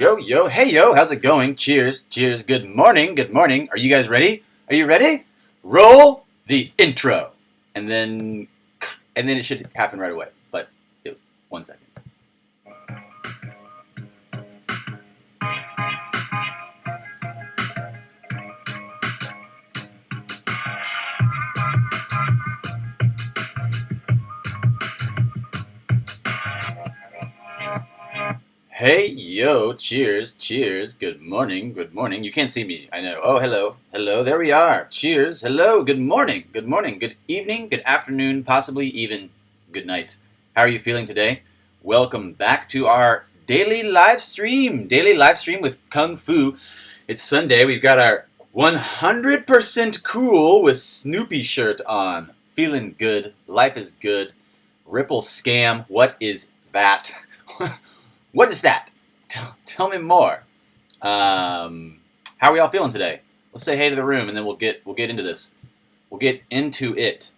Yo, yo, hey, yo, how's it going? Cheers, cheers, good morning, good morning. Are you guys ready? Are you ready? Roll the intro. And then it should happen right away. But, 1 second. Hey, yo, cheers, cheers, good morning, good morning. You can't see me, I know. Oh, hello, hello, there we are. Cheers, hello, good morning, good evening, good afternoon, possibly even good night. How are you feeling today? Welcome back to our daily live stream with Kung Fu. It's Sunday, we've got our 100% cool with Snoopy shirt on. Feeling good, life is good. Ripple scam, what is that? What is that? Tell me more. How are we all feeling today? Let's say hey to the room, and then we'll get into this. We'll get into it.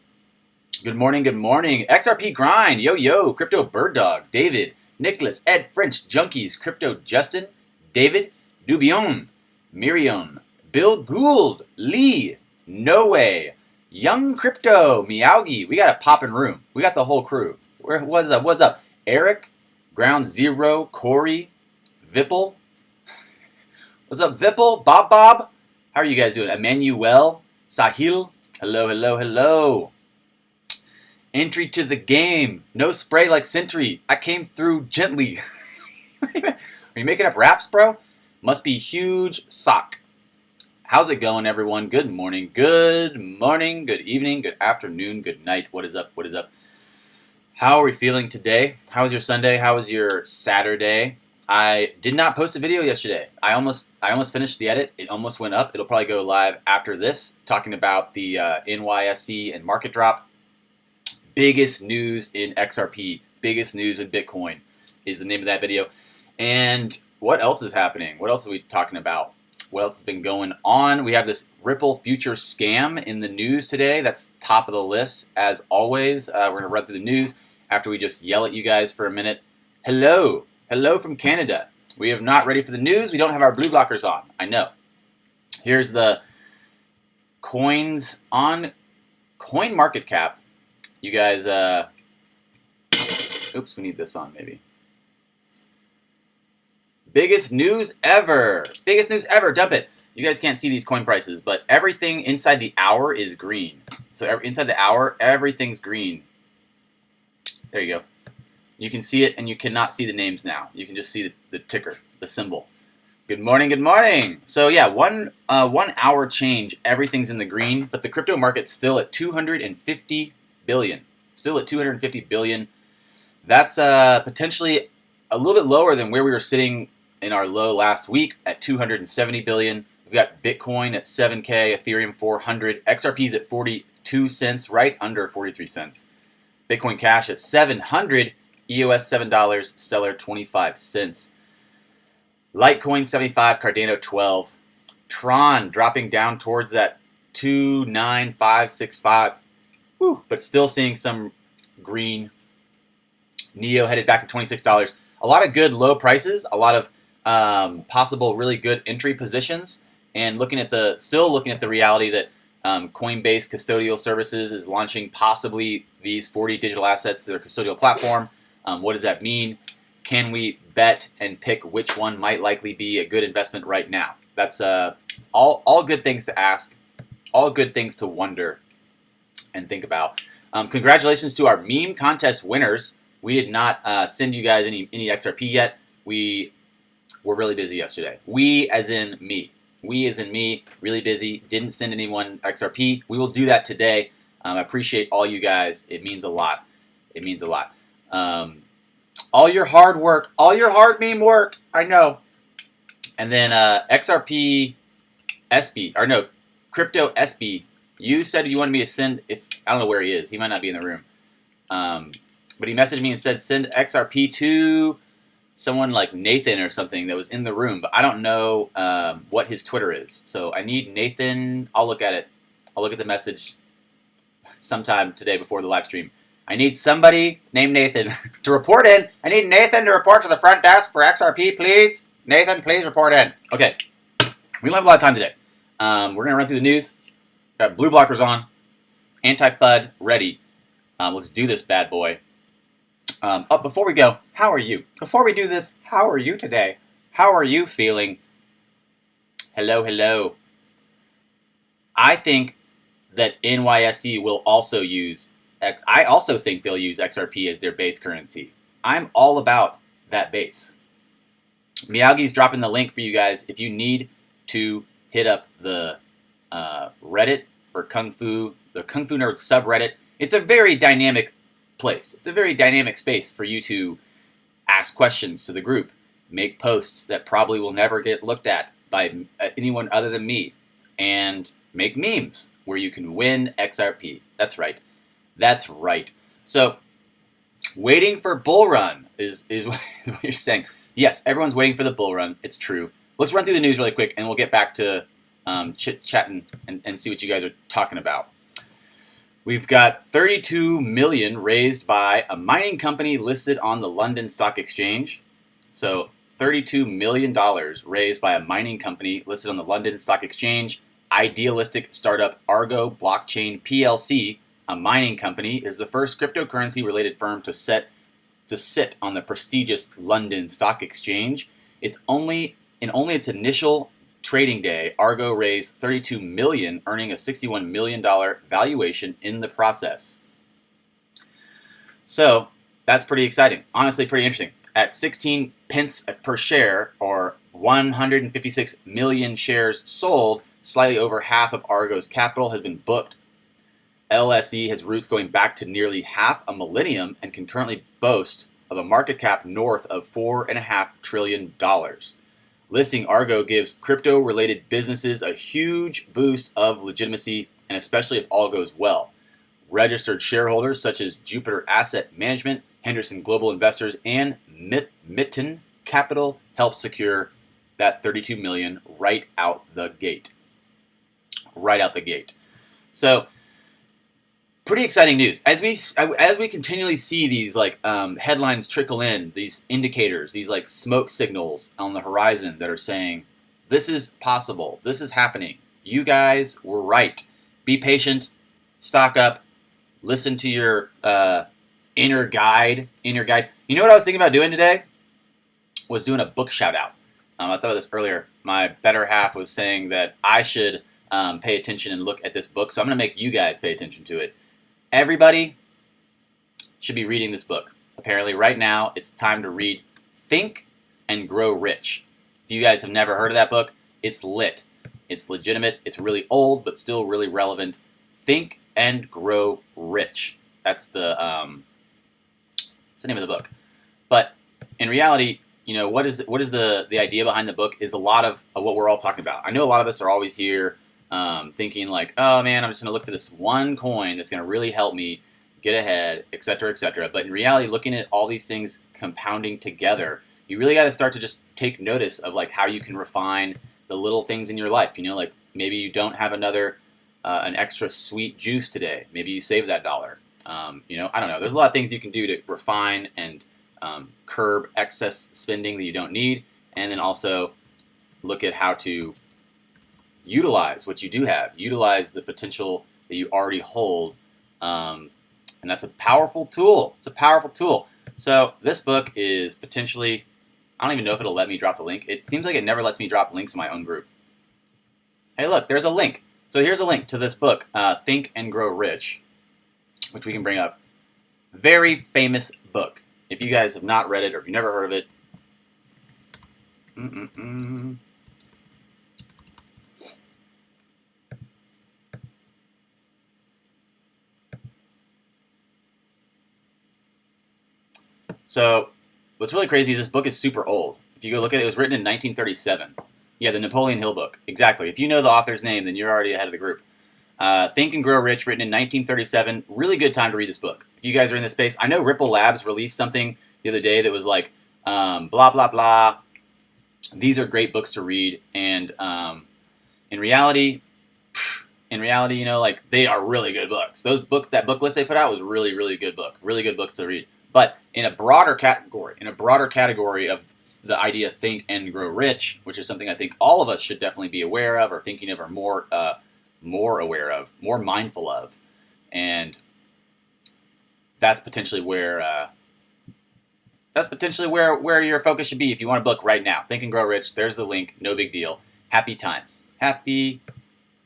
Good morning, good morning. XRP grind, yo yo. Crypto Bird Dog, David, Nicholas, Ed, French Junkies, Crypto Justin, David, Dubion, Miriam, Bill Gould, Lee, No Way, Young Crypto, Miyagi. We got a poppin' room. We got the whole crew. What's up? What's up? Eric. Ground Zero, Corey, Vipple. What's up, Vipple? Bob? How are you guys doing? Emmanuel, Sahil. Hello, hello, hello. Entry to the game. No spray like Sentry. I came through gently. Are you making up raps, bro? Must be huge sock. How's it going, everyone? Good morning, good evening, good afternoon, good night. What is up? What is up? How are we feeling today? How was your Sunday? How was your Saturday? I did not post a video yesterday. I almost finished the edit. It almost went up. It'll probably go live after this, talking about the NYSE and market drop. Biggest news in XRP, biggest news in Bitcoin is the name of that video. And what else is happening? What else are we talking about? What else has been going on? We have this Ripple future scam in the news today. That's top of the list, as always. We're going to run through the news after we just yell at you guys for a minute. Hello. Hello from Canada. We are not ready for the news. We don't have our blue blockers on. I know. Here's the coins on Coin Market Cap. You guys, oops, we need this on maybe. Biggest news ever. Biggest news ever. Dump it. You guys can't see these coin prices, but everything inside the hour is green. So inside the hour, everything's green. There you go. You can see it, and you cannot see the names now. You can just see the ticker, the symbol. Good morning, good morning. So yeah, 1 hour change, everything's in the green, but the crypto market's still at 250 billion. Still at 250 billion. That's potentially a little bit lower than where we were sitting in our low last week at 270 billion. We've got Bitcoin at 7K, Ethereum 400, XRP's at 42 cents, right under 43 cents. Bitcoin Cash at 700, EOS $7, Stellar 25 cents. Litecoin 75, Cardano 12. Tron dropping down towards that 29565. Woo, but still seeing some green. NEO headed back to $26. A lot of good low prices, a lot of possible really good entry positions, and still looking at the reality that Coinbase Custodial Services is launching possibly these 40 digital assets to their custodial platform. What does that mean? Can we bet and pick which one might likely be a good investment right now? That's all good things to ask, all good things to wonder and think about. Congratulations to our meme contest winners. We did not send you guys any XRP yet. We were really busy yesterday. We as in me, really busy. Didn't send anyone XRP. We will do that today. I appreciate all you guys. It means a lot. It means a lot. All your hard work, all your hard meme work. I know. And then XRP SB, or no, Crypto SB. You said you wanted me to send, I don't know where he is. He might not be in the room. But he messaged me and said send XRP to someone like Nathan or something that was in the room. But I don't know what his Twitter is. So I need Nathan. I'll look at it. I'll look at the message sometime today before the live stream. I need somebody named Nathan to report in. I need Nathan to report to the front desk for XRP, please. Nathan, please report in. Okay, we don't have a lot of time today. We're going to run through the news. Got blue blockers on. Anti-FUD ready. Let's do this bad boy. Before we go, how are you? Before we do this, how are you today? How are you feeling? Hello, hello. I think that NYSE will also use I also think they'll use XRP as their base currency. I'm all about that base. Miyagi's dropping the link for you guys if you need to hit up the Reddit for Kung Fu, the Kung Fu Nerd subreddit. It's a very dynamic place. It's a very dynamic space for you to ask questions to the group, make posts that probably will never get looked at by anyone other than me, and make memes where you can win XRP. That's right. That's right. So, waiting for bull run is what you're saying. Yes, everyone's waiting for the bull run. It's true. Let's run through the news really quick, and we'll get back to chit-chatting and see what you guys are talking about. We've got $32 million raised by a mining company listed on the London Stock Exchange. So, $32 million raised by a mining company listed on the London Stock Exchange. Idealistic startup Argo Blockchain PLC, a mining company, is the first cryptocurrency-related firm to sit on the prestigious London Stock Exchange. In only its initial trading day, Argo raised $32 million, earning a $61 million valuation in the process. So that's pretty exciting. Honestly, pretty interesting. At 16 pence per share, or 156 million shares sold, slightly over half of Argo's capital has been booked. LSE has roots going back to nearly half a millennium and can currently boast of a market cap north of $4.5 trillion. Listing Argo gives crypto-related businesses a huge boost of legitimacy, and especially if all goes well. Registered shareholders such as Jupiter Asset Management, Henderson Global Investors, and Mitten Capital helped secure that $32 million right out the gate. Right out the gate. So, pretty exciting news. As we continually see these headlines trickle in, these indicators, these smoke signals on the horizon that are saying this is possible, this is happening. You guys were right. Be patient, stock up, listen to your inner guide. You know what I was thinking about doing today? Was doing a book shout out. I thought of this earlier. My better half was saying that I should pay attention and look at this book, so I'm going to make you guys pay attention to it. Everybody should be reading this book. Apparently, right now, it's time to read Think and Grow Rich. If you guys have never heard of that book, it's lit. It's legitimate. It's really old, but still really relevant. Think and Grow Rich. That's the name of the book. But in reality, what is the idea behind the book is a lot of what we're all talking about. I know a lot of us are always here thinking oh man, I'm just going to look for this one coin that's going to really help me get ahead, etc., etc. But in reality, looking at all these things compounding together, you really got to start to just take notice of how you can refine the little things in your life. Maybe you don't have an extra sweet juice today. Maybe you save that dollar. I don't know. There's a lot of things you can do to refine and curb excess spending that you don't need, and then also look at how to utilize what you do have, utilize the potential that you already hold, and that's a powerful tool. It's a powerful tool. So this book is potentially, I don't even know if it'll let me drop the link. It seems like it never lets me drop links in my own group. Hey, look, there's a link. So here's a link to this book, Think and Grow Rich, which we can bring up. Very famous book. If you guys have not read it or if you've never heard of it, So, what's really crazy is this book is super old. If you go look at it, it was written in 1937. Yeah, the Napoleon Hill book. Exactly. If you know the author's name, then you're already ahead of the group. Think and Grow Rich, written in 1937. Really good time to read this book. If you guys are in this space, I know Ripple Labs released something the other day that was blah, blah, blah. These are great books to read. And in reality, they are really good books. That book list they put out was really, really good book. Really good books to read. But in a broader category of the idea think and grow rich, which is something I think all of us should definitely be aware of, or thinking of, or more aware of, more mindful of, and that's potentially where your focus should be if you want to book right now. Think and Grow Rich. There's the link. No big deal. Happy times. Happy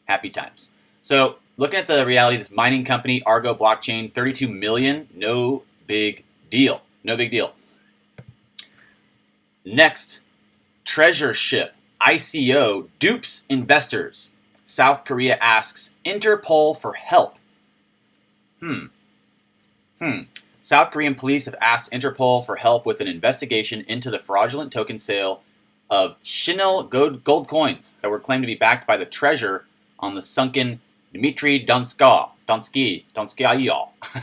times. So looking at the reality, this mining company, Argo Blockchain, 32 million. No big deal. No big deal. Next, Treasure Ship, ICO, dupes investors. South Korea asks Interpol for help. South Korean police have asked Interpol for help with an investigation into the fraudulent token sale of Shinel gold coins that were claimed to be backed by the treasure on the sunken Dmitry Donskaya.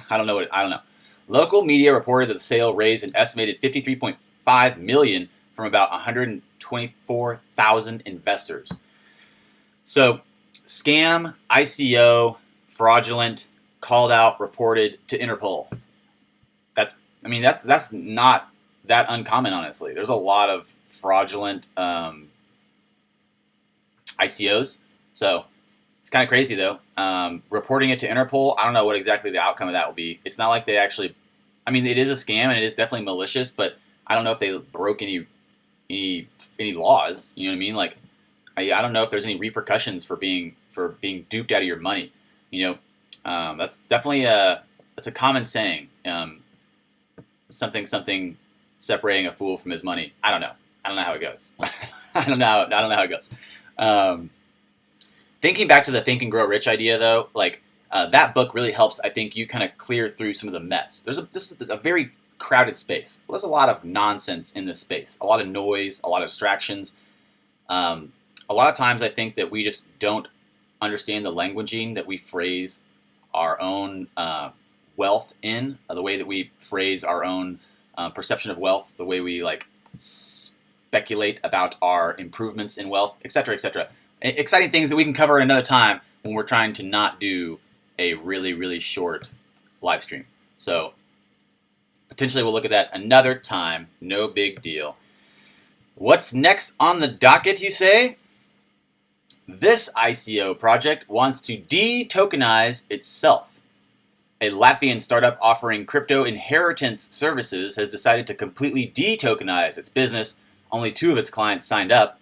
I don't know. Local media reported that the sale raised an estimated $53.5 million from about 124,000 investors. So, scam, ICO, fraudulent, called out, reported to Interpol. That's not that uncommon, honestly. There's a lot of fraudulent ICOs, so it's kind of crazy though. Reporting it to Interpol, I don't know what exactly the outcome of that will be. It's not like they actually, it is a scam and it is definitely malicious, but I don't know if they broke any laws. You know what I mean? Like, I don't know if there's any repercussions for being duped out of your money. That's definitely that's a common saying. Something separating a fool from his money. I don't know how it goes. I don't know how it goes. Thinking back to the Think and Grow Rich idea, though, like that book really helps. I think you kind of clear through some of the mess. This is a very crowded space. There's a lot of nonsense in this space. A lot of noise. A lot of distractions. A lot of times, I think that we just don't understand the languaging that we phrase our own wealth in, the way that we phrase our own perception of wealth, the way we speculate about our improvements in wealth, etc., etc. Exciting things that we can cover another time when we're trying to not do a really, really short live stream. So potentially we'll look at that another time. No big deal. What's next on the docket, you say? This ICO project wants to de-tokenize itself. A Latvian startup offering crypto inheritance services has decided to completely de-tokenize its business. Only 2 of its clients signed up.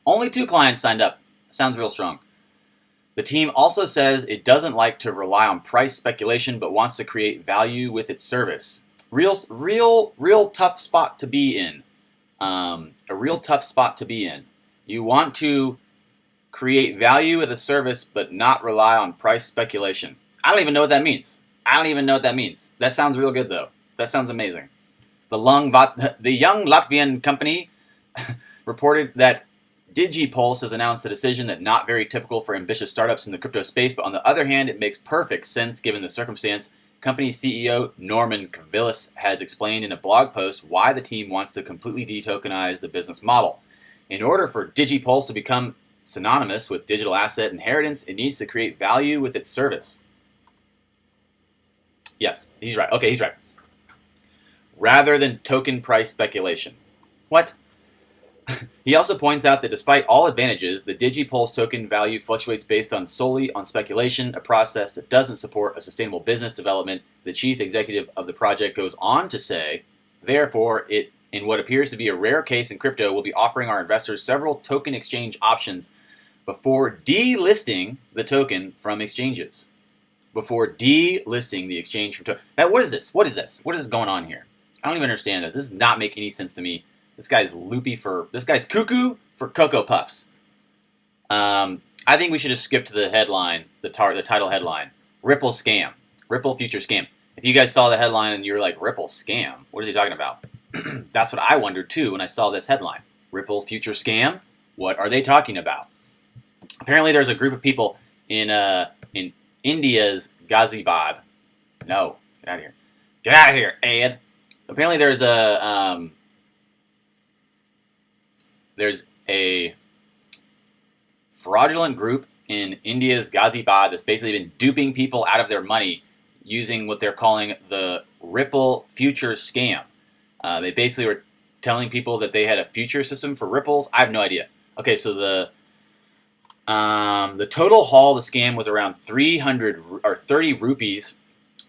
Only 2 clients signed up. Sounds real strong. The team also says it doesn't like to rely on price speculation, but wants to create value with its service. Real tough spot to be in. A real tough spot to be in. You want to create value with a service, but not rely on price speculation. I don't even know what that means. That sounds real good, though. That sounds amazing. The young Latvian company reported that DigiPulse has announced a decision that not very typical for ambitious startups in the crypto space, but on the other hand, it makes perfect sense given the circumstance. Company CEO Norman Kvilis has explained in a blog post why the team wants to completely de-tokenize the business model. In order for DigiPulse to become synonymous with digital asset inheritance, it needs to create value with its service. Yes, he's right. Okay, he's right. Rather than token price speculation. What? He also points out that despite all advantages, the DigiPulse token value fluctuates based solely on speculation, a process that doesn't support a sustainable business development. The chief executive of the project goes on to say, therefore, it, in what appears to be a rare case in crypto, will be offering our investors several token exchange options before delisting the token from exchanges. Before delisting the exchange from token. Now, what is this? What is going on here? I don't even understand this. This does not make any sense to me. This guy's cuckoo for Cocoa Puffs. I think we should just skip to the headline, the title headline. Ripple scam. Ripple future scam. If you guys saw the headline and you were like, Ripple scam? What is he talking about? That's what I wondered too when I saw this headline. Ripple future scam? What are they talking about? Apparently there's a group of people in India's Ghaziabad. No, get out of here. Get out of here, Ed. Apparently there's a fraudulent group in India's Ghaziabad that's basically been duping people out of their money using what they're calling the Ripple future scam. They basically were telling people that they had a future system for ripples. I have no idea. Okay, so the total haul of the scam was around 300 or 30 rupees.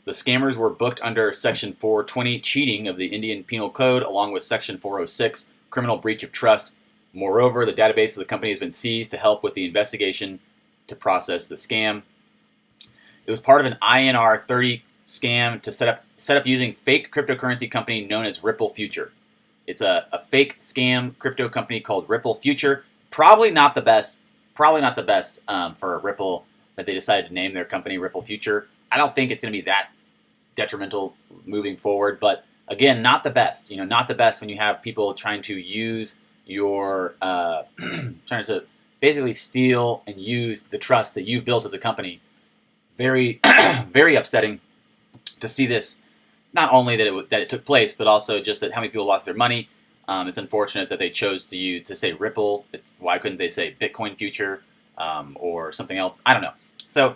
The scammers were booked under Section 420, cheating of the Indian Penal Code, along with Section 406, criminal breach of trust. Moreover, the database of the company has been seized to help with the investigation to process the scam. It was part of an N.E.R.D scam to set up using fake cryptocurrency company known as Ripple Future. It's a fake scam crypto company called Ripple Future. Probably not the best for Ripple that they decided to name their company Ripple Future. I don't think it's going to be that detrimental moving forward, but again, not the best. Not the best when you have people trying to use your trying to basically steal and use the trust that you've built as a company. Very, very upsetting to see this. Not only that it took place, but also just that how many people lost their money. It's unfortunate that they chose to say Ripple. Why couldn't they say Bitcoin Future or something else? I don't know. So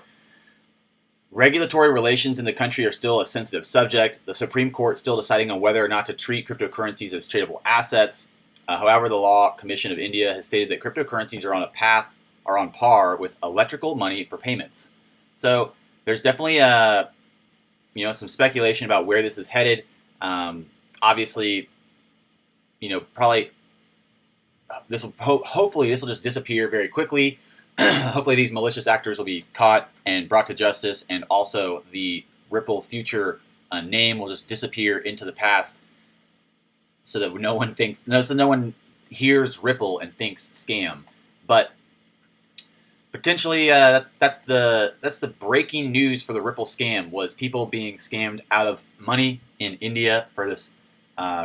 regulatory relations in the country are still a sensitive subject. The Supreme Court still deciding on whether or not to treat cryptocurrencies as tradable assets. However, the Law Commission of India has stated that cryptocurrencies are on par with electrical money for payments. So there's definitely some speculation about where this is headed. Obviously, probably hopefully this will just disappear very quickly. Hopefully these malicious actors will be caught and brought to justice, and also the Ripple Future name will just disappear into the past, so that no one hears Ripple and thinks scam. But potentially, that's the breaking news for the Ripple scam, was people being scammed out of money in India for this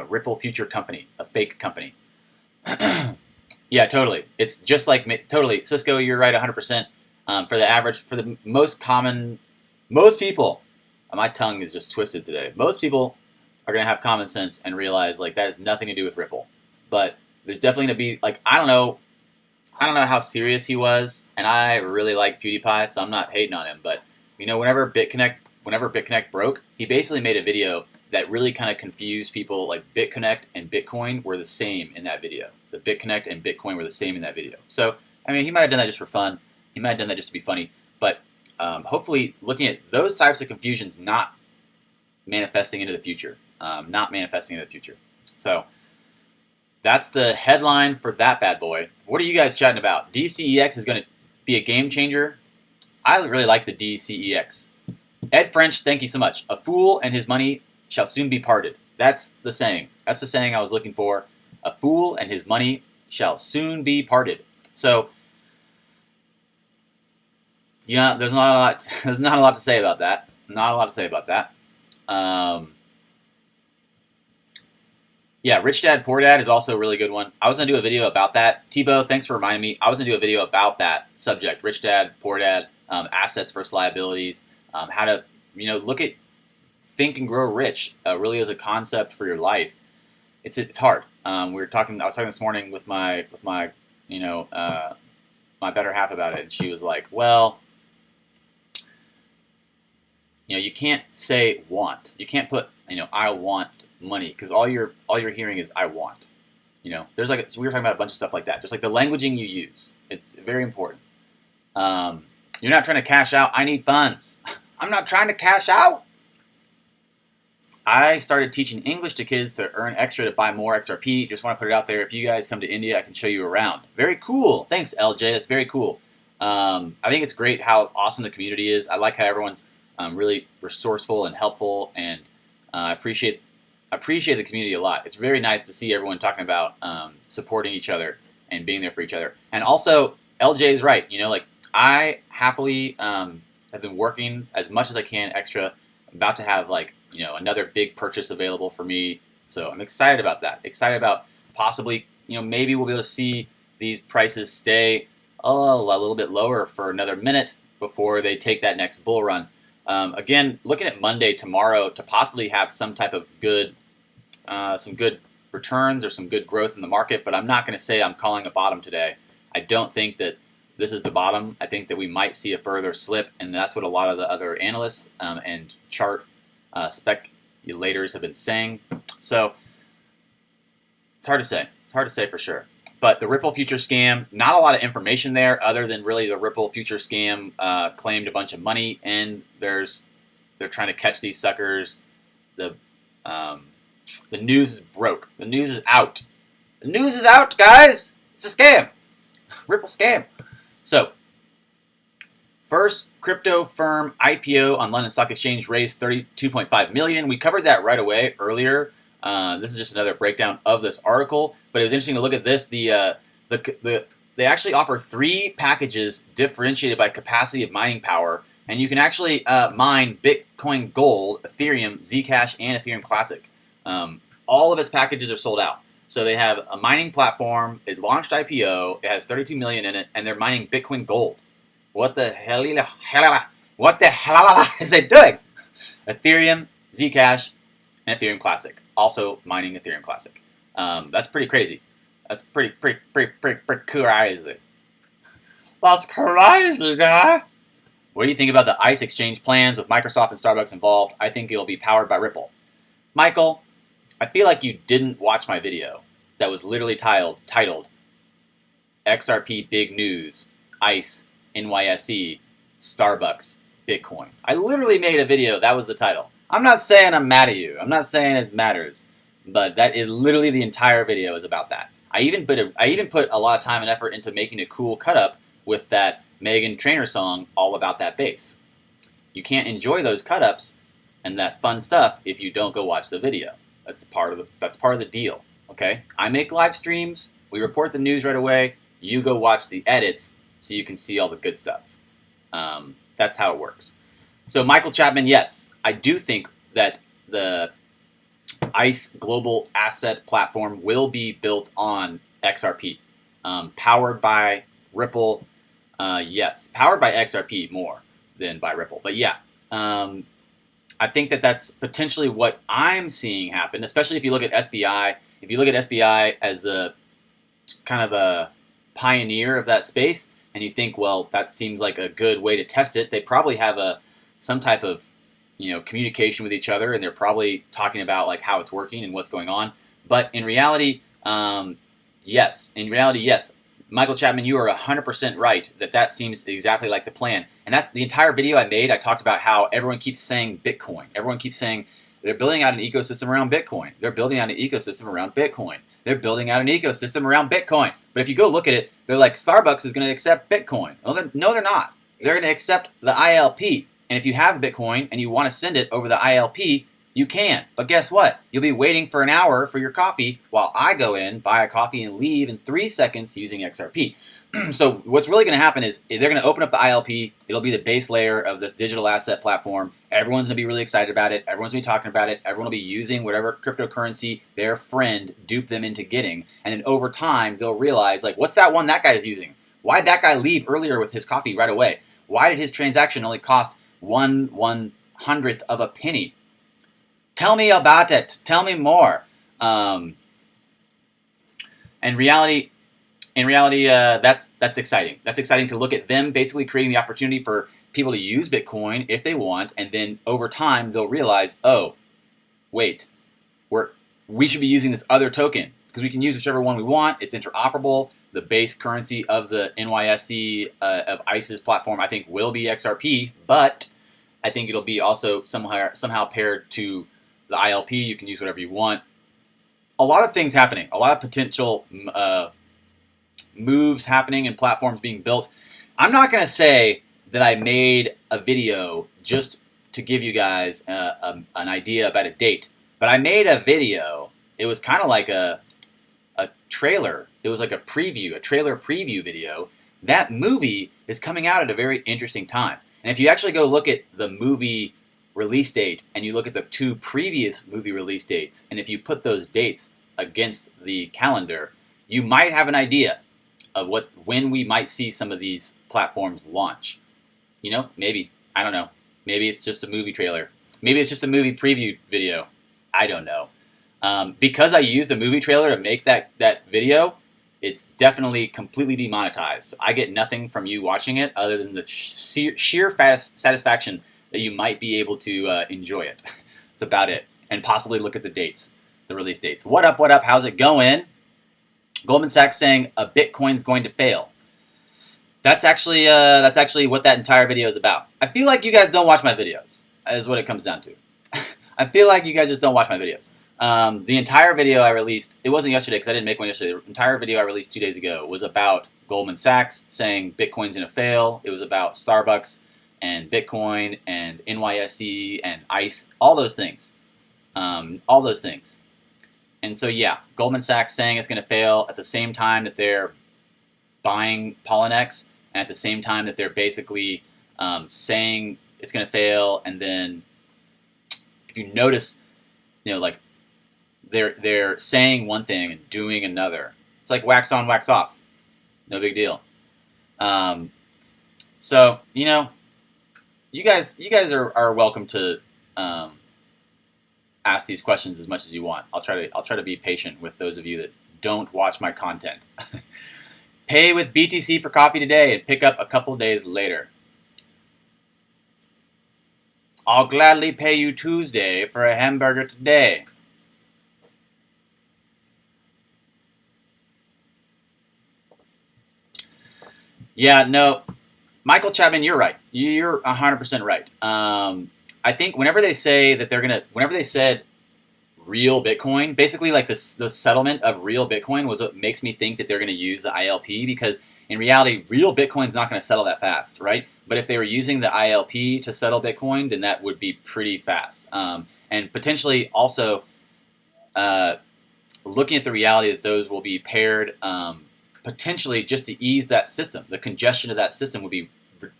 Ripple Future company, a fake company. Yeah, totally. It's just like totally. Cisco, you're right 100%. For the most people, my tongue is just twisted today. Most people are going to have common sense and realize that has nothing to do with Ripple. But there's definitely going to be, I don't know how serious he was, and I really like PewDiePie, so I'm not hating on him. But whenever BitConnect broke, he basically made a video that really kind of confused people. Like BitConnect and Bitcoin were the same in that video. The BitConnect and Bitcoin were the same in that video. So he might have done that just for fun. He might have done that just to be funny. But hopefully, looking at those types of confusions not manifesting into the future. So that's the headline for that bad boy. What are you guys chatting about? DCEX is going to be a game changer. I really like the DCEX. Ed French, thank you so much. A fool and his money shall soon be parted. That's the saying. That's the saying I was looking for. A fool and his money shall soon be parted. So, there's not a lot. There's not a lot to say about that. Yeah, Rich Dad Poor Dad is also a really good one. I was gonna do a video about that. Tebow, thanks for reminding me. I was gonna do a video about that subject: Rich Dad, Poor Dad, assets versus liabilities, how to look at Think and Grow Rich really as a concept for your life. It's hard. I was talking this morning with my my better half about it, and she was like, "Well, you can't say want. You can't put I want money, because all you're hearing is I want." There's so we were talking about a bunch of stuff like that. Just like the languaging you use, it's very important. You're not trying to cash out. I need funds. I'm not trying to cash out. I started teaching English to kids to earn extra to buy more XRP. Just want to put it out there. If you guys come to India, I can show you around. Very cool. Thanks, LJ. That's very cool. I think it's great how awesome the community is. I like how everyone's really resourceful and helpful, and I appreciate the community a lot. It's very nice to see everyone talking about supporting each other and being there for each other. And also, LJ is right. I happily have been working as much as I can extra. I'm about to have another big purchase available for me, so I'm excited about that. Excited about possibly maybe we'll be able to see these prices stay a little bit lower for another minute before they take that next bull run. Again, looking at Monday tomorrow to possibly have some type of some good returns or some good growth in the market, but I'm not going to say I'm calling a bottom today. I don't think that this is the bottom. I think that we might see a further slip, and that's what a lot of the other analysts and chart speculators have been saying. So It's hard to say. It's hard to say for sure. But the Ripple future scam, not a lot of information there other than really the Ripple future scam claimed a bunch of money, and they're trying to catch these suckers. The news is broke. The news is out. The news is out, guys. It's a scam. Ripple scam. So, first crypto firm IPO on London Stock Exchange raised $32.5 million. We covered that right away earlier. This is just another breakdown of this article, but it was interesting to look at this. They actually offer 3 packages differentiated by capacity of mining power, and you can actually mine Bitcoin Gold, Ethereum, Zcash, and Ethereum Classic. All of its packages are sold out. So they have a mining platform. It launched IPO. It has 32 million in it, and they're mining Bitcoin Gold. What the hell is they doing? Ethereum, Zcash, and Ethereum Classic. Also mining Ethereum Classic. That's pretty crazy. That's pretty crazy. That's crazy, guy. What do you think about the ICE exchange plans with Microsoft and Starbucks involved? I think it'll be powered by Ripple. Michael, I feel like you didn't watch my video that was literally titled XRP Big News, ICE, NYSE, Starbucks, Bitcoin. I literally made a video, that was the title. I'm not saying I'm mad at you. I'm not saying it matters. But that is literally the entire video is about that. I even put a lot of time and effort into making a cool cut-up with that Meghan Trainor song all about that bass. You can't enjoy those cut-ups and that fun stuff if you don't go watch the video. That's part of the deal. Okay? I make live streams, we report the news right away, you go watch the edits so you can see all the good stuff. That's how it works. So Michael Chapman, yes, I do think that the ICE global asset platform will be built on XRP. Powered by Ripple, yes. Powered by XRP more than by Ripple. But yeah, I think that that's potentially what I'm seeing happen, especially if you look at SBI. If you look at SBI as the kind of a pioneer of that space, and you think, well, that seems like a good way to test it, they probably have some type of communication with each other, and they're probably talking about like how it's working and what's going on. But in reality, yes. In reality, yes. Michael Chapman, you are 100% right that seems exactly like the plan. And that's the entire video I made. I talked about how everyone keeps saying Bitcoin. Everyone keeps saying they're building out an ecosystem around Bitcoin. They're building out an ecosystem around Bitcoin. They're building out an ecosystem around Bitcoin. But if you go look at it, they're like, Starbucks is going to accept Bitcoin. Well, no, they're not. They're going to accept the ILP. And if you have Bitcoin and you want to send it over the ILP, you can. But guess what? You'll be waiting for an hour for your coffee while I go in, buy a coffee, and leave in 3 seconds using XRP. So what's really going to happen is they're going to open up the ILP. It'll be the base layer of this digital asset platform. Everyone's going to be really excited about it. Everyone's going to be talking about it. Everyone will be using whatever cryptocurrency their friend duped them into getting. And then over time, they'll realize, like, what's that one that guy is using? Why did that guy leave earlier with his coffee right away? Why did his transaction only cost 1/100th of a penny? Tell me about it. Tell me more. In reality, that's exciting. That's exciting to look at them basically creating the opportunity for people to use Bitcoin if they want, and then over time they'll realize, oh, wait, we should be using this other token because we can use whichever one we want. It's interoperable. The base currency of the NYSE of ICE's platform, I think, will be XRP, but I think it'll be also somehow paired to the ILP. You can use whatever you want. A lot of things happening. A lot of potential moves happening and platforms being built. I'm not going to say that I made a video just to give you guys an idea about a date, but I made a video. It was kind of like a trailer. It was like a trailer preview video. That movie is coming out at a very interesting time. And if you actually go look at the movie release date and you look at the 2 previous movie release dates, and if you put those dates against the calendar, you might have an idea of when we might see some of these platforms launch. Maybe, I don't know. Maybe it's just a movie trailer. Maybe it's just a movie preview video. I don't know. Because I used a movie trailer to make that video, it's definitely completely demonetized. So I get nothing from you watching it other than the sheer satisfaction that you might be able to enjoy it. That's about it. And possibly look at the dates. the release dates. What up, what up, how's it going? Goldman Sachs saying a Bitcoin's going to fail. That's actually what that entire video is about. I feel like you guys don't watch my videos, is what it comes down to. I feel like you guys just don't watch my videos. The entire video I released, it wasn't yesterday because I didn't make one yesterday. The entire video I released 2 days ago was about Goldman Sachs saying Bitcoin's going to fail. It was about Starbucks and Bitcoin and NYSE and ICE, all those things. All those things. And so, yeah, Goldman Sachs saying it's going to fail at the same time that they're buying Poloniex, and at the same time that they're basically saying it's going to fail. And then if you notice, like they're saying one thing and doing another. It's like wax on, wax off. No big deal. So, you guys are welcome to ask these questions as much as you want. I'll try to be patient with those of you that don't watch my content. Pay with BTC for coffee today and pick up a couple days later. I'll gladly pay you Tuesday for a hamburger today. Yeah, no, Michael Chapman, you're right. You're 100% right. I think whenever they say that whenever they said real Bitcoin, basically like the settlement of real Bitcoin was what makes me think that they're going to use the ILP, because in reality, real Bitcoin's not going to settle that fast, right? But if they were using the ILP to settle Bitcoin, then that would be pretty fast. And potentially also looking at the reality that those will be paired, potentially just to ease that system. The congestion of that system would be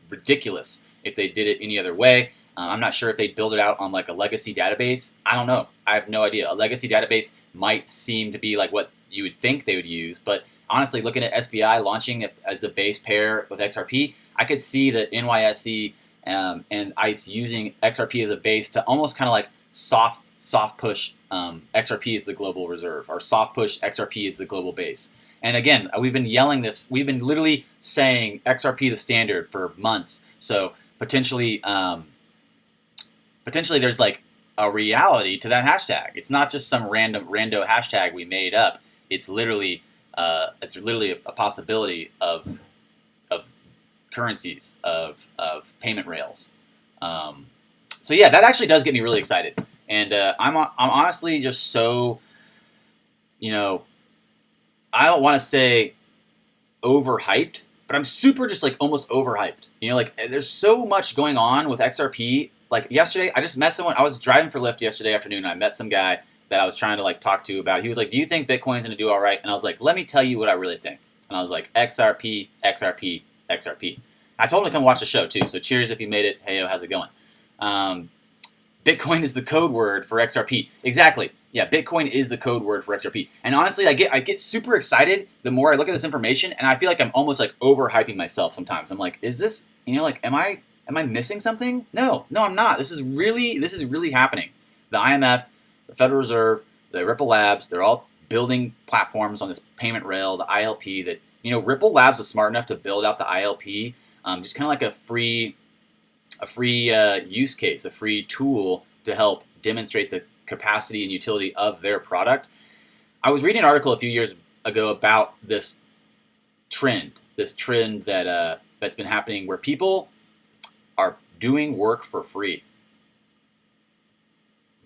ridiculous if they did it any other way. I'm not sure if they'd build it out on like a legacy database. I don't know. I have no idea. A legacy database might seem to be like what you would think they would use, but honestly, looking at SBI launching it as the base pair with XRP, I could see that NYSE and ICE using XRP as a base to almost kind of like soft push XRP is the global reserve, or soft push XRP is the global base. And again, we've been yelling this. We've been literally saying XRP the standard for months. So potentially there's like a reality to that hashtag. It's not just some rando hashtag we made up. It's literally a possibility of currencies, of payment rails. So yeah, that actually does get me really excited. And I'm honestly just so, I don't want to say overhyped, but I'm super just like almost overhyped. Like there's so much going on with XRP. Like yesterday, I just met someone. I was driving for Lyft yesterday afternoon, and I met some guy that I was trying to like talk to about it. He was like, "Do you think Bitcoin's going to do all right?" And I was like, "Let me tell you what I really think." And I was like, "XRP, XRP, XRP." I told him to come watch the show too. So cheers if you made it. Hey, yo, how's it going? Bitcoin is the code word for XRP. Exactly. Yeah, Bitcoin is the code word for XRP. And honestly, I get super excited the more I look at this information, and I feel like I'm almost like overhyping myself sometimes. I'm like, is this, like, am I missing something? No, I'm not. This is really happening. The IMF, the Federal Reserve, the Ripple Labs, they're all building platforms on this payment rail, the ILP. That Ripple Labs was smart enough to build out the ILP, just kind of like a free use case, a free tool to help demonstrate the capacity and utility of their product. I was reading an article a few years ago about this trend that that's been happening where people are doing work for free.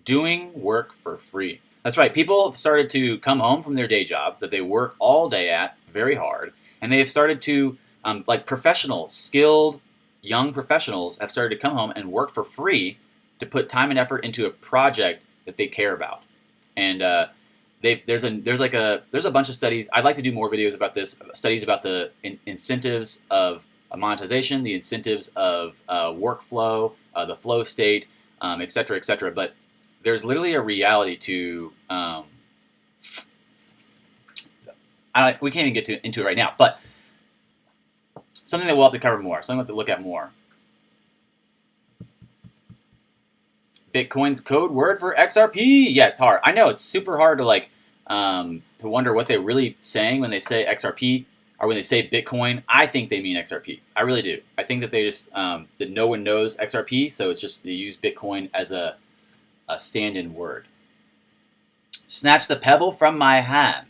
Doing work for free. That's right. People have started to come home from their day job that they work all day at very hard, and they have started to, like professionals, skilled young professionals have started to come home and work for free to put time and effort into a project that they care about. And there's a bunch of studies. I'd like to do more videos about this. Studies about the incentives of monetization, the incentives of workflow, the flow state, et cetera, et cetera. But there's literally a reality to. We can't even get into it right now, but something that we'll have to cover more. Something we'll have to look at more. Bitcoin's code word for XRP. Yeah, it's hard. I know it's super hard to to wonder what they're really saying when they say XRP or when they say Bitcoin. I think they mean XRP. I really do. I think that they just that no one knows XRP, so it's just they use Bitcoin as a stand-in word. Snatch the pebble from my hand.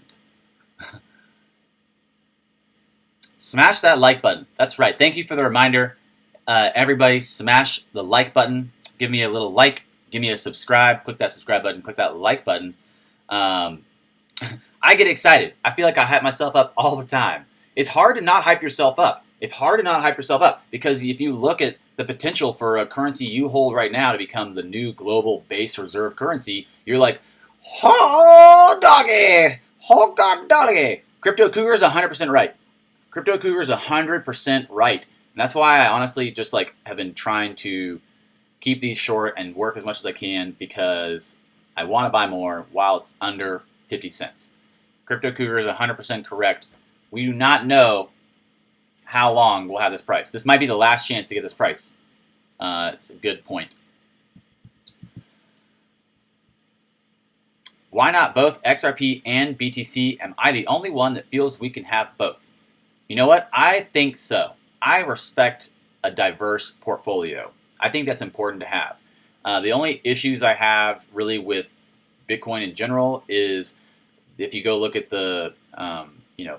Smash that like button. That's right. Thank you for the reminder. Everybody smash the like button. Give me a little like. Give me a subscribe. Click that subscribe button. Click that like button. I get excited. I feel like I hype myself up all the time. It's hard to not hype yourself up. It's hard to not hype yourself up because if you look at the potential for a currency you hold right now to become the new global base reserve currency, you're like, oh, doggy. Oh, god, doggy. Crypto Cougar is 100% right. Crypto Cougar is 100% right. And that's why I honestly just like have been trying to keep these short and work as much as I can because I want to buy more while it's under 50 cents. Crypto Cougar is 100% correct. We do not know how long we'll have this price. This might be the last chance to get this price. It's a good point. Why not both XRP and BTC? Am I the only one that feels we can have both? You know what? I think so. I respect a diverse portfolio. I think that's important to have. The only issues I have really with Bitcoin in general is if you go look at the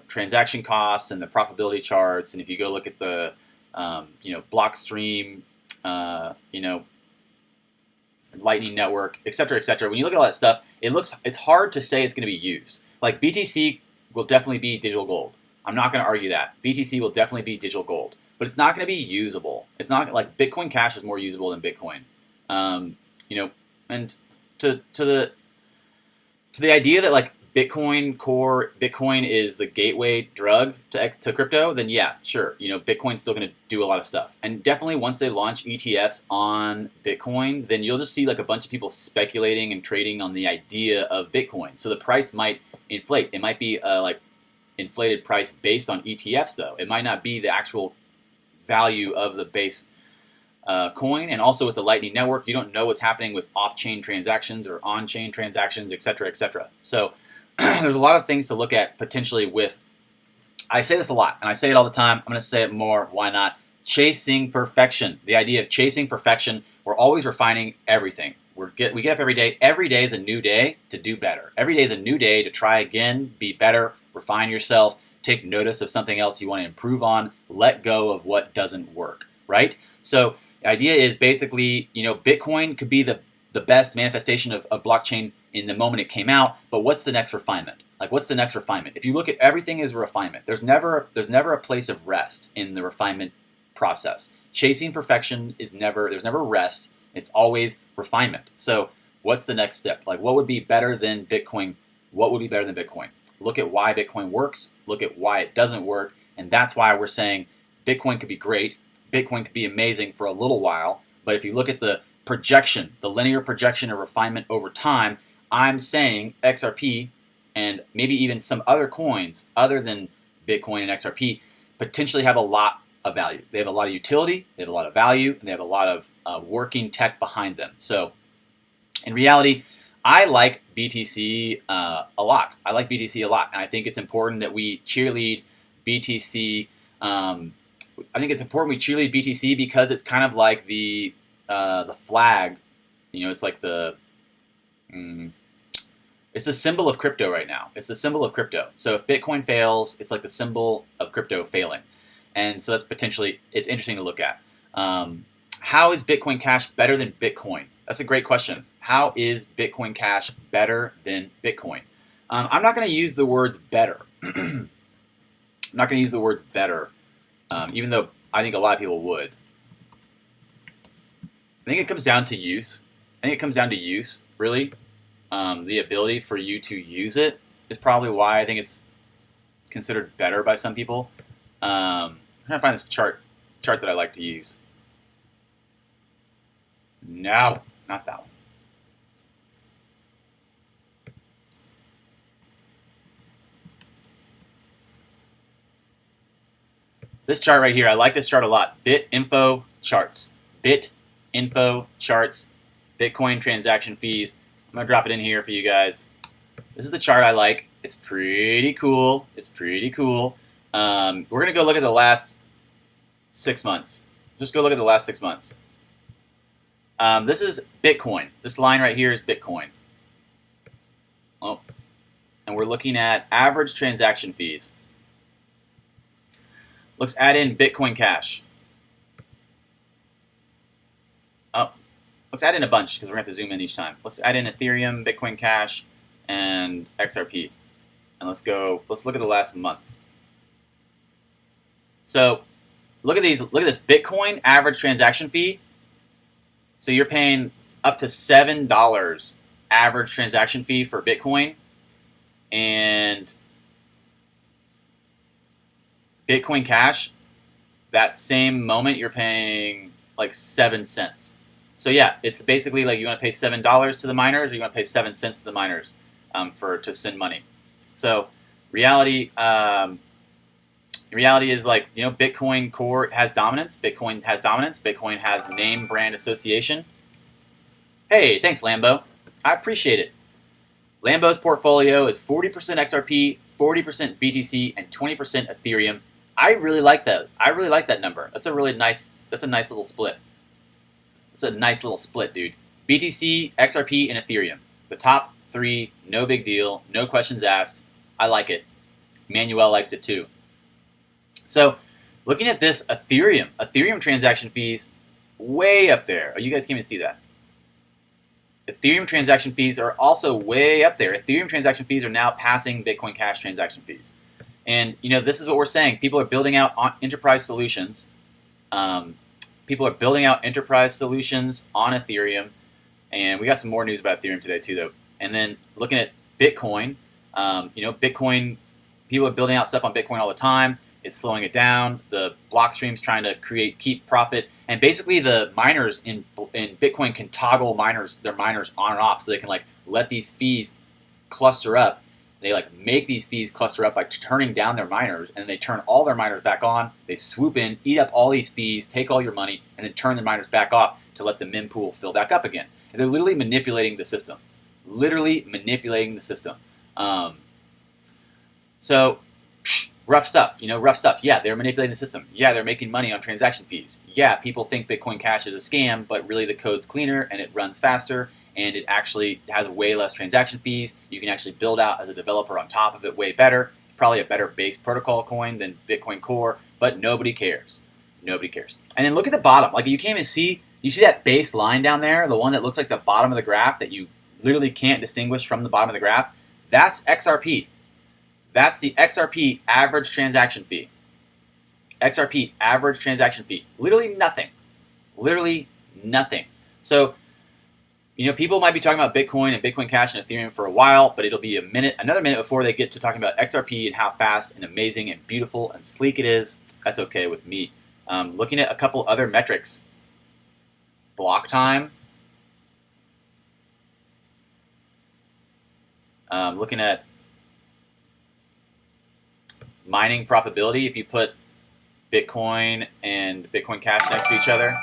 transaction costs and the profitability charts, and if you go look at the block stream, Lightning Network, etc., etc. When you look at all that stuff, it's hard to say it's going to be used. Like BTC will definitely be digital gold. I'm not going to argue that. BTC will definitely be digital gold, but it's not going to be usable. It's not like Bitcoin Cash is more usable than Bitcoin. And to the idea that like Bitcoin is the gateway drug to crypto, then yeah, sure. Bitcoin's still going to do a lot of stuff. And definitely once they launch ETFs on Bitcoin, then you'll just see like a bunch of people speculating and trading on the idea of Bitcoin. So the price might inflate. It might be like inflated price based on ETFs though. It might not be the actual value of the base coin. And also with the Lightning Network, you don't know what's happening with off-chain transactions or on-chain transactions, etc., etc. So there's a lot of things to look at potentially with, I say this a lot, and I say it all the time, I'm going to say it more, why not? Chasing perfection. The idea of chasing perfection, we're always refining everything. We get up every day. Every day is a new day to do better. Every day is a new day to try again, be better, refine yourself, take notice of something else you want to improve on, let go of what doesn't work, right? So the idea is basically, Bitcoin could be the best manifestation of blockchain in the moment it came out, but what's the next refinement? Like, what's the next refinement? If you look at everything as a refinement, there's never a place of rest in the refinement process. Chasing perfection there's never rest. It's always refinement. So what's the next step? Like, what would be better than Bitcoin? What would be better than Bitcoin? Look at why Bitcoin works. Look at why it doesn't work. And that's why we're saying Bitcoin could be great. Bitcoin could be amazing for a little while. But if you look at the projection, the linear projection of refinement over time, I'm saying XRP and maybe even some other coins other than Bitcoin and XRP potentially have a lot of value. They have a lot of utility, they have a lot of value, and they have a lot of working tech behind them. So in reality, I like BTC a lot. I like BTC a lot, and I think it's important that we cheerlead BTC. I think it's important we cheerlead BTC because it's kind of like the flag. It's like it's the symbol of crypto right now. It's the symbol of crypto. So if Bitcoin fails, it's like the symbol of crypto failing. And so it's interesting to look at. How is Bitcoin Cash better than Bitcoin? That's a great question. How is Bitcoin Cash better than Bitcoin? I'm not going to use the words better. I'm not going to use the words better, even though I think a lot of people would. I think it comes down to use. Really. The ability for you to use it is probably why I think it's considered better by some people. I'm trying to find this chart that I like to use. No, not that one. This chart right here, I like this chart a lot. BitInfo charts. BitInfo charts. Bitcoin transaction fees. I'm going to drop it in here for you guys. This is the chart I like. It's pretty cool. We're going to go look at the last 6 months. Just go look at the last 6 months. This is Bitcoin. This line right here is Bitcoin. Oh, we're looking at average transaction fees. Let's add in Bitcoin Cash. Oh, let's add in a bunch because we're going to have to zoom in each time. Let's add in Ethereum, Bitcoin Cash, and XRP. And let's look at the last month. So look at these. Look at this Bitcoin average transaction fee. So you're paying up to $7 average transaction fee for Bitcoin, and Bitcoin Cash, that same moment you're paying like 7 cents. So yeah, it's basically like you want to pay $7 to the miners, or you want to pay 7 cents to the miners to send money. So reality is like, you know, Bitcoin Core has dominance. Bitcoin has dominance. Bitcoin has name brand association. Hey, thanks Lambo. I appreciate it. Lambo's portfolio is 40% XRP, 40% BTC, and 20% Ethereum. I really like that. I really like that number. That's a nice little split. It's a nice little split, dude. BTC, XRP, and Ethereum. The top three, no big deal, no questions asked. I like it. Manuel likes it too. So, looking at this Ethereum transaction fees, way up there. Oh, you guys can't even see that. Ethereum transaction fees are also way up there. Ethereum transaction fees are now passing Bitcoin Cash transaction fees. And, you know, this is what we're saying. People are building out enterprise solutions. People are building out enterprise solutions on Ethereum. And we got some more news about Ethereum today, too, though. And then looking at Bitcoin, you know, Bitcoin, people are building out stuff on Bitcoin all the time. It's slowing it down. The block stream's trying to keep profit. And basically the miners in Bitcoin can toggle their miners on and off, so they can like let these fees cluster up. They like make these fees cluster up by turning down their miners, and then they turn all their miners back on. They swoop in, eat up all these fees, take all your money, and then turn the miners back off to let the mempool fill back up again. And they're literally manipulating the system. So rough stuff, you know, rough stuff. Yeah, they're manipulating the system. Yeah, they're making money on transaction fees. Yeah, people think Bitcoin Cash is a scam, but really the code's cleaner and it runs faster and it actually has way less transaction fees. You can actually build out as a developer on top of it way better. It's probably a better base protocol coin than Bitcoin Core, but nobody cares. Nobody cares. And then look at the bottom. Like you can't even see, you see that base line down there, the one that looks like the bottom of the graph that you literally can't distinguish from the bottom of the graph? That's XRP. That's the XRP average transaction fee. XRP average transaction fee. Literally nothing. Literally nothing. So, you know, people might be talking about Bitcoin and Bitcoin Cash and Ethereum for a while, but it'll be another minute before they get to talking about XRP and how fast and amazing and beautiful and sleek it is. That's okay with me. Looking at a couple other metrics. Block time. Looking at mining profitability, if you put Bitcoin and Bitcoin Cash next to each other.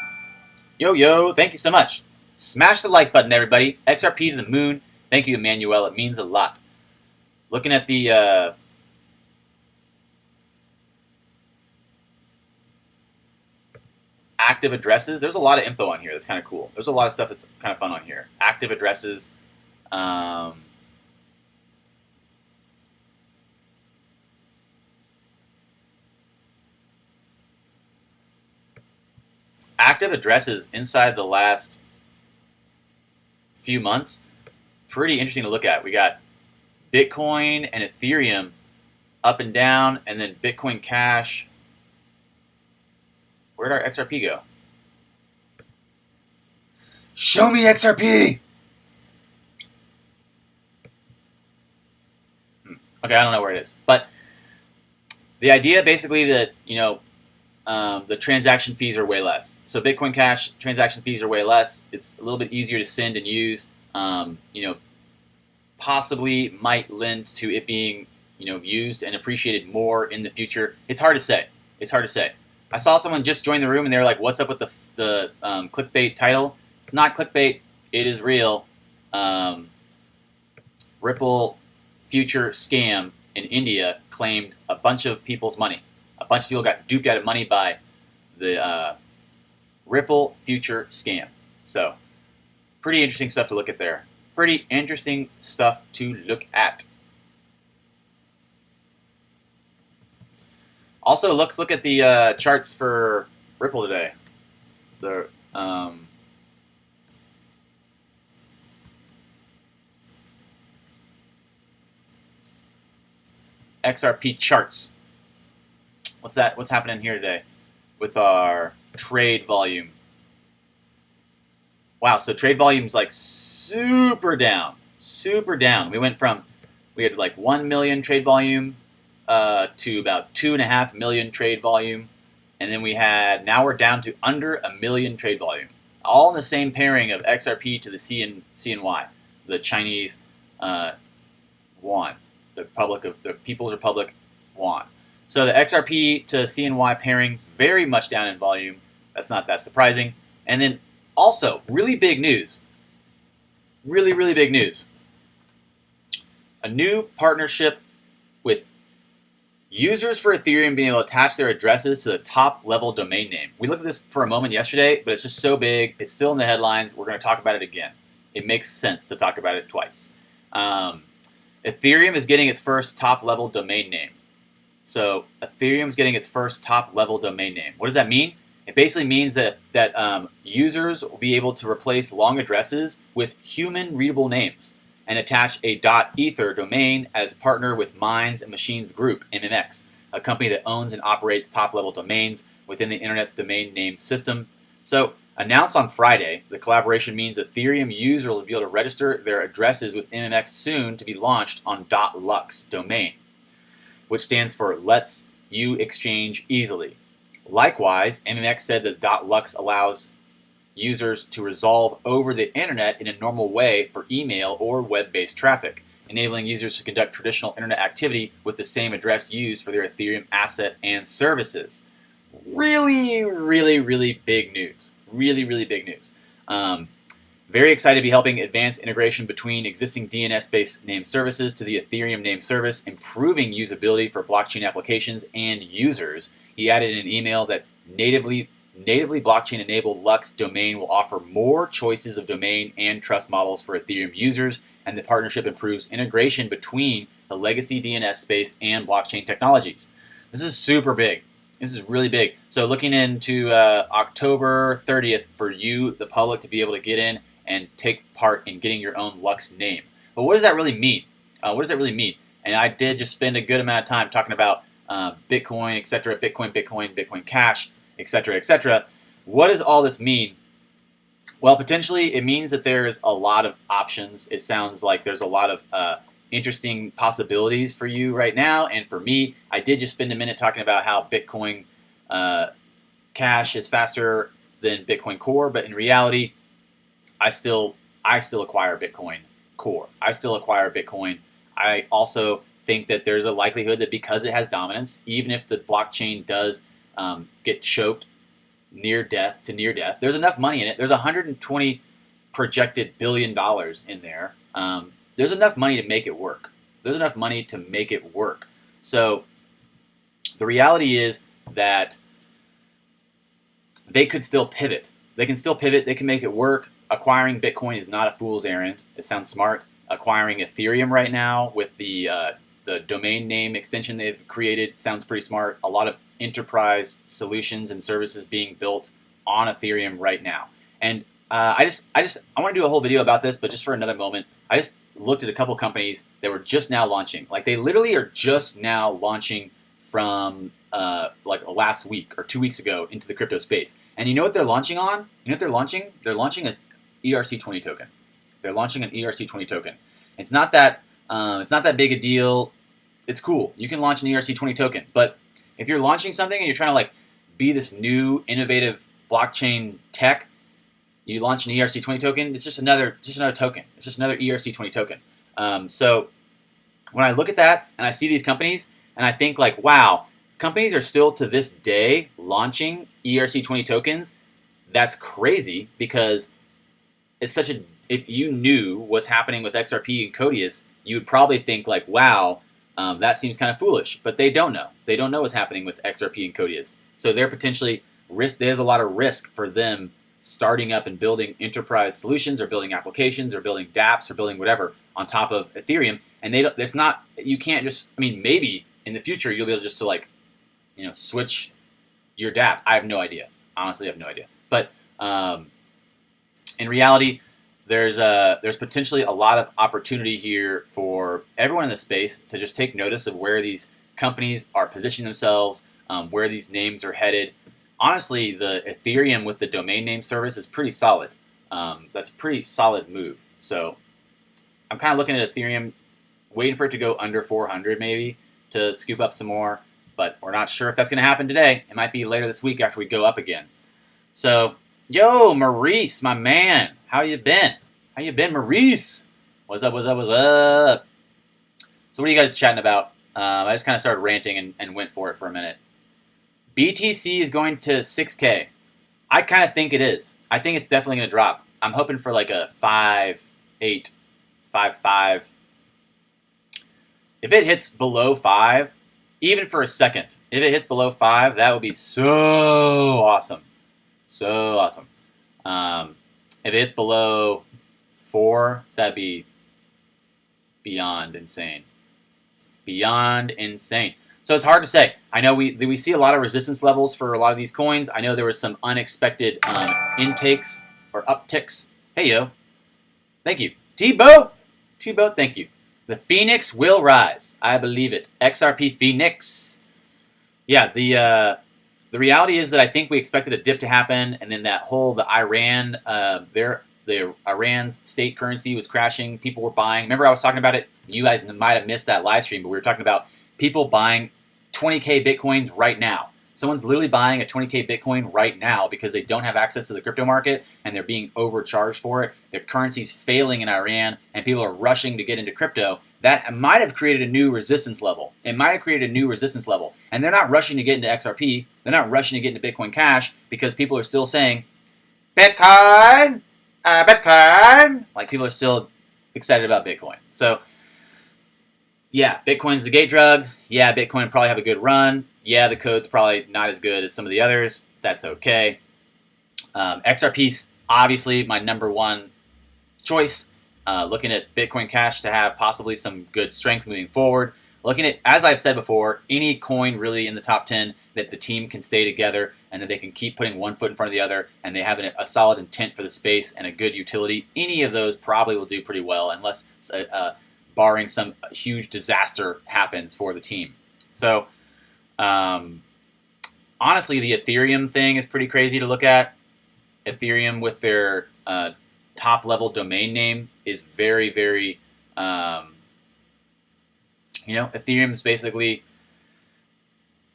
Yo, thank you so much. Smash the like button, everybody. XRP to the moon. Thank you, Emmanuel. It means a lot. Looking at the active addresses, there's a lot of info on here that's kind of cool. There's a lot of stuff that's kind of fun on here. Active addresses. Active addresses inside the last few months, pretty interesting to look at. We got Bitcoin and Ethereum up and down, and then Bitcoin Cash. Where'd our XRP go? Show me XRP! Okay, I don't know where it is. But the idea basically that, you know, the transaction fees are way less. So Bitcoin Cash transaction fees are way less. It's a little bit easier to send and use. You know, possibly might lend to it being, you know, used and appreciated more in the future. It's hard to say. It's hard to say. I saw someone just join the room and they're like, "What's up with the clickbait title?" It's not clickbait. It is real. Ripple future scam in India claimed a bunch of people's money. A bunch of people got duped out of money by the Ripple future scam. So, pretty interesting stuff to look at there. Pretty interesting stuff to look at. Also, let's look at the charts for Ripple today. The XRP charts. What's that? What's happening here today with our trade volume? Wow, so trade volume's like super down, super down. We had like 1 million trade volume to about 2.5 million trade volume, and then now we're down to under 1 million trade volume, all in the same pairing of XRP to the CNY, the Chinese yuan, the People's Republic yuan. So the XRP to CNY pairings very much down in volume. That's not that surprising. And then also, really big news. Really, really big news. A new partnership with users for Ethereum being able to attach their addresses to the top level domain name. We looked at this for a moment yesterday, but it's just so big. It's still in the headlines. We're going to talk about it again. It makes sense to talk about it twice. Ethereum is getting its first top level domain name. So Ethereum's getting its first top level domain name. What does that mean? It basically means that users will be able to replace long addresses with human-readable names and attach a .ether domain as partner with Minds and Machines Group, MMX, a company that owns and operates top-level domains within the Internet's domain name system. So, announced on Friday, the collaboration means Ethereum users will be able to register their addresses with MMX soon to be launched on .lux domain, which stands for Lets You Exchange Easily. Likewise, MMX said that .lux allows users to resolve over the internet in a normal way for email or web-based traffic, enabling users to conduct traditional internet activity with the same address used for their Ethereum asset and services. Really, really, really big news. Really, really big news. Very excited to be helping advance integration between existing DNS-based name services to the Ethereum name service, improving usability for blockchain applications and users. He added in an email that natively blockchain-enabled Lux domain will offer more choices of domain and trust models for Ethereum users, and the partnership improves integration between the legacy DNS space and blockchain technologies. This is super big. This is really big. So looking into October 30th for you, the public, to be able to get in and take part in getting your own Lux name. But what does that really mean? What does that really mean? And I did just spend a good amount of time talking about Bitcoin, etc., Bitcoin Cash, etc., etc. What does all this mean? Well, potentially it means that there's a lot of options. It sounds like there's a lot of interesting possibilities for you right now. And for me, I did just spend a minute talking about how Bitcoin Cash is faster than Bitcoin Core, but in reality, I still acquire Bitcoin Core. I still acquire Bitcoin. I also think that there's a likelihood that because it has dominance, even if the blockchain does get choked near death, there's enough money in it. There's 120 projected $1 billion in there. There's enough money to make it work. So the reality is that they could still pivot. They can make it work. Acquiring Bitcoin is not a fool's errand. It sounds smart. Acquiring Ethereum right now with the domain name extension they've created sounds pretty smart. A lot of enterprise solutions and services being built on Ethereum right now. And I want to do a whole video about this, but just for another moment, I just looked at a couple companies that were just now launching. Like they literally are just now launching from like last week or 2 weeks ago into the crypto space. And you know what they're launching on? You know what they're launching? They're launching an ERC20 token. They're launching an ERC20 token. It's not that big a deal. It's cool. You can launch an ERC20 token, but if you're launching something and you're trying to like be this new innovative blockchain tech, you launch an ERC20 token. It's just another token. It's just another ERC20 token. So when I look at that and I see these companies and I think like, wow, companies are still to this day launching ERC20 tokens. That's crazy because it's such a. If you knew what's happening with XRP and Codius, you would probably think like, wow, that seems kind of foolish. But they don't know. They don't know what's happening with XRP and Codius. So they're potentially risk. There's a lot of risk for them starting up and building enterprise solutions or building applications or building dApps or building whatever on top of Ethereum. And they don't. It's not. You can't just. I mean, maybe in the future you'll be able just to like switch your dApp. I have no idea. Honestly, I have no idea. But in reality, there's potentially a lot of opportunity here for everyone in the space to just take notice of where these companies are positioning themselves, where these names are headed. Honestly, the Ethereum with the domain name service is pretty solid. That's a pretty solid move. So I'm kind of looking at Ethereum, waiting for it to go under 400 maybe to scoop up some more. But we're not sure if that's going to happen today. It might be later this week after we go up again. So, yo, Maurice, my man, how you been? How you been, Maurice? What's up, what's up, what's up? So what are you guys chatting about? I just kind of started ranting and went for it for a minute. BTC is going to 6K. I kind of think it is. I think it's definitely going to drop. I'm hoping for like a 5.8, 5.5. If it hits below 5, even for a second, if it hits below 5, that would be so awesome. So awesome. If it hits below 4, that'd be beyond insane. Beyond insane. So it's hard to say. I know we see a lot of resistance levels for a lot of these coins. I know there was some unexpected intakes or upticks. Hey, yo. Thank you. T-Boat, thank you. The Phoenix will rise. I believe it. XRP Phoenix. Yeah, the reality is that I think we expected a dip to happen, and then the Iran, the Iran's state currency was crashing. People were buying. Remember I was talking about it? You guys might have missed that live stream, but we were talking about people buying 20K Bitcoins right now. Someone's literally buying a 20K Bitcoin right now because they don't have access to the crypto market and they're being overcharged for it. Their currency's failing in Iran and people are rushing to get into crypto. That might have created a new resistance level. It might have created a new resistance level. And they're not rushing to get into XRP. They're not rushing to get into Bitcoin Cash because people are still saying, Bitcoin, Bitcoin. Like people are still excited about Bitcoin. So, yeah, Bitcoin's the gate drug. Yeah, Bitcoin probably have a good run. Yeah, the code's probably not as good as some of the others. That's okay. XRP's obviously my number one choice. Looking at Bitcoin Cash to have possibly some good strength moving forward. Looking at, as I've said before, any coin really in the top 10 that the team can stay together and that they can keep putting one foot in front of the other and they have a solid intent for the space and a good utility, any of those probably will do pretty well unless barring some huge disaster happens for the team. So, honestly, the Ethereum thing is pretty crazy to look at. Ethereum with their top-level domain name is very, very, Ethereum's basically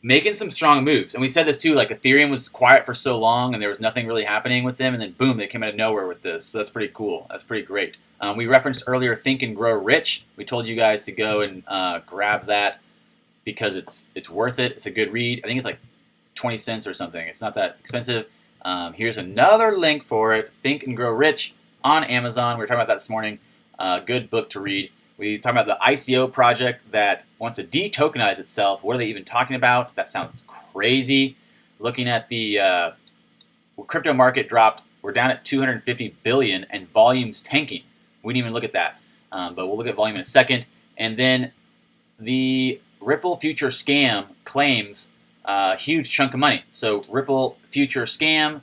making some strong moves. And we said this too, like Ethereum was quiet for so long and there was nothing really happening with them, and then boom, they came out of nowhere with this. So that's pretty cool. That's pretty great. We referenced earlier Think and Grow Rich. We told you guys to go and grab that because it's worth it. It's a good read. I think it's like 20 cents or something. It's not that expensive. Here's another link for it. Think and Grow Rich on Amazon. We were talking about that this morning. Good book to read. We talked about the ICO project that wants to de-tokenize itself. What are they even talking about? That sounds crazy. Looking at the crypto market dropped. We're down at 250 billion and volume's tanking. We didn't even look at that, but we'll look at volume in a second. And then the Ripple Future Scam claims a huge chunk of money. So Ripple Future Scam,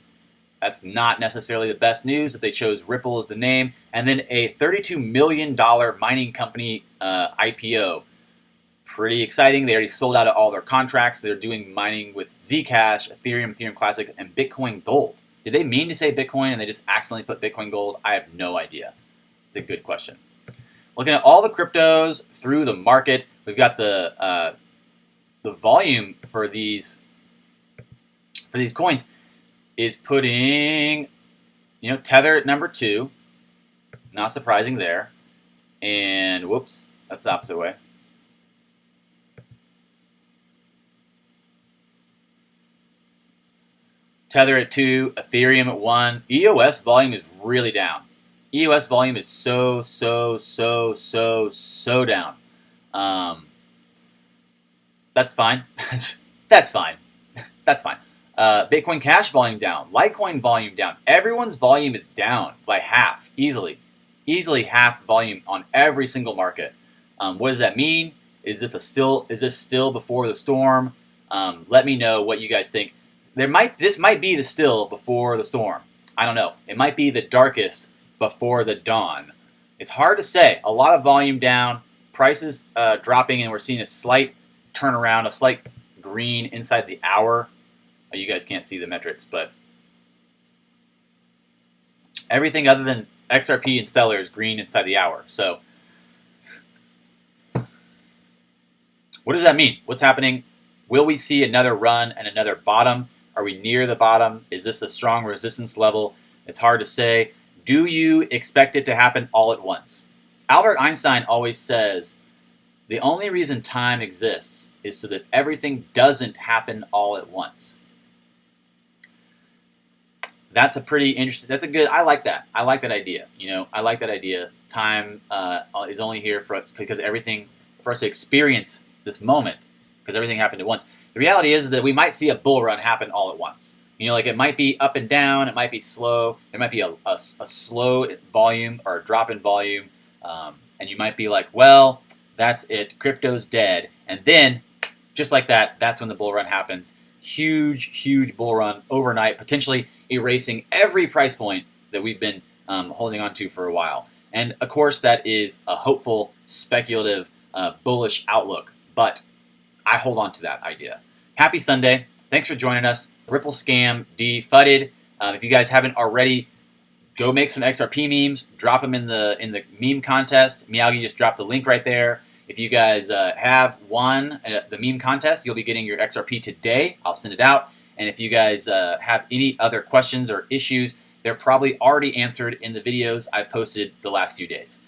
that's not necessarily the best news that they chose Ripple as the name. And then a $32 million mining company IPO. Pretty exciting. They already sold out of all their contracts. They're doing mining with Zcash, Ethereum, Ethereum Classic, and Bitcoin Gold. Did they mean to say Bitcoin and they just accidentally put Bitcoin Gold? I have no idea. It's a good question. Looking at all the cryptos through the market, we've got the volume for these coins is putting, Tether at number 2. Not surprising there. And whoops, that's the opposite way. Tether at 2, Ethereum at 1. EOS volume is really down. EOS volume is so down. That's fine. That's fine. That's fine. Bitcoin Cash volume down. Litecoin volume down. Everyone's volume is down by half, easily. Easily half volume on every single market. What does that mean? Is this still before the storm? Let me know what you guys think. This might be the still before the storm. I don't know. It might be the darkest before the dawn. It's hard to say. A lot of volume down, prices dropping, and we're seeing a slight turnaround, a slight green inside the hour. Oh, you guys can't see the metrics, but everything other than XRP and Stellar is green inside the hour. So what does that mean? What's happening? Will we see another run and another bottom? Are we near the bottom? Is this a strong resistance level? It's hard to say. Do you expect it to happen all at once? Albert Einstein always says, the only reason time exists is so that everything doesn't happen all at once. That's a pretty interesting, that's a good, I like that. I like that idea. You know, I like that idea. Time is only here for us because everything, for us to experience this moment, because everything happened at once. The reality is that we might see a bull run happen all at once. You know, like it might be up and down, it might be slow, there might be a slow volume or a drop in volume, and you might be like, well, that's it, crypto's dead. And then, just like that, that's when the bull run happens. Huge, huge bull run overnight, potentially erasing every price point that we've been holding on to for a while. And of course, that is a hopeful, speculative, bullish outlook, but I hold on to that idea. Happy Sunday. Thanks for joining us. Ripple scam defudded. If you guys haven't already, go make some XRP memes. Drop them in the meme contest. Miyagi just dropped the link right there. If you guys have won the meme contest, you'll be getting your XRP today. I'll send it out. And if you guys have any other questions or issues, they're probably already answered in the videos I've posted the last few days.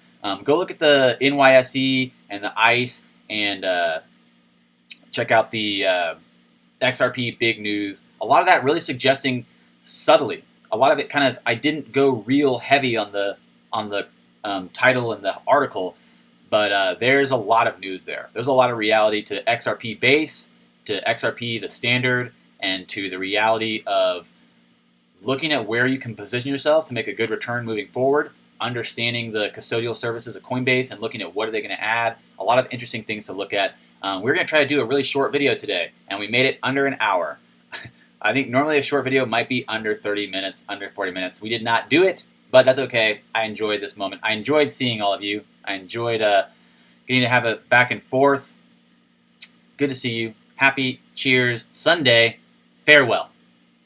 Go look at the NYSE and the ICE and check out the XRP big news. A lot of that really suggesting subtly. A lot of it kind of, I didn't go real heavy on the title and the article, but there's a lot of news there. There's a lot of reality to XRP base, to XRP the standard, and to the reality of looking at where you can position yourself to make a good return moving forward, understanding the custodial services of Coinbase and looking at what are they going to add. A lot of interesting things to look at. We're going to try to do a really short video today, and we made it under an hour. I think normally a short video might be under 30 minutes, under 40 minutes. We did not do it, but that's okay. I enjoyed this moment. I enjoyed seeing all of you. I enjoyed getting to have a back and forth. Good to see you. Happy Cheers Sunday. Farewell.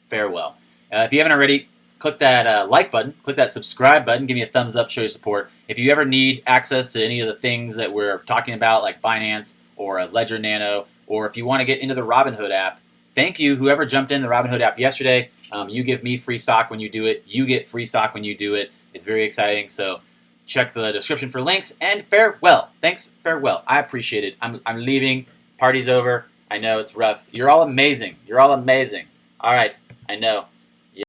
Farewell. If you haven't already, click that like button, click that subscribe button, give me a thumbs up, show your support. If you ever need access to any of the things that we're talking about, like Binance or Ledger Nano, or if you want to get into the Robinhood app, thank you, whoever jumped in the Robinhood app yesterday. You give me free stock when you do it. You get free stock when you do it. It's very exciting, so check the description for links, and farewell. Thanks, farewell. I appreciate it. I'm leaving. Party's over. I know it's rough. You're all amazing. You're all amazing. All right, I know.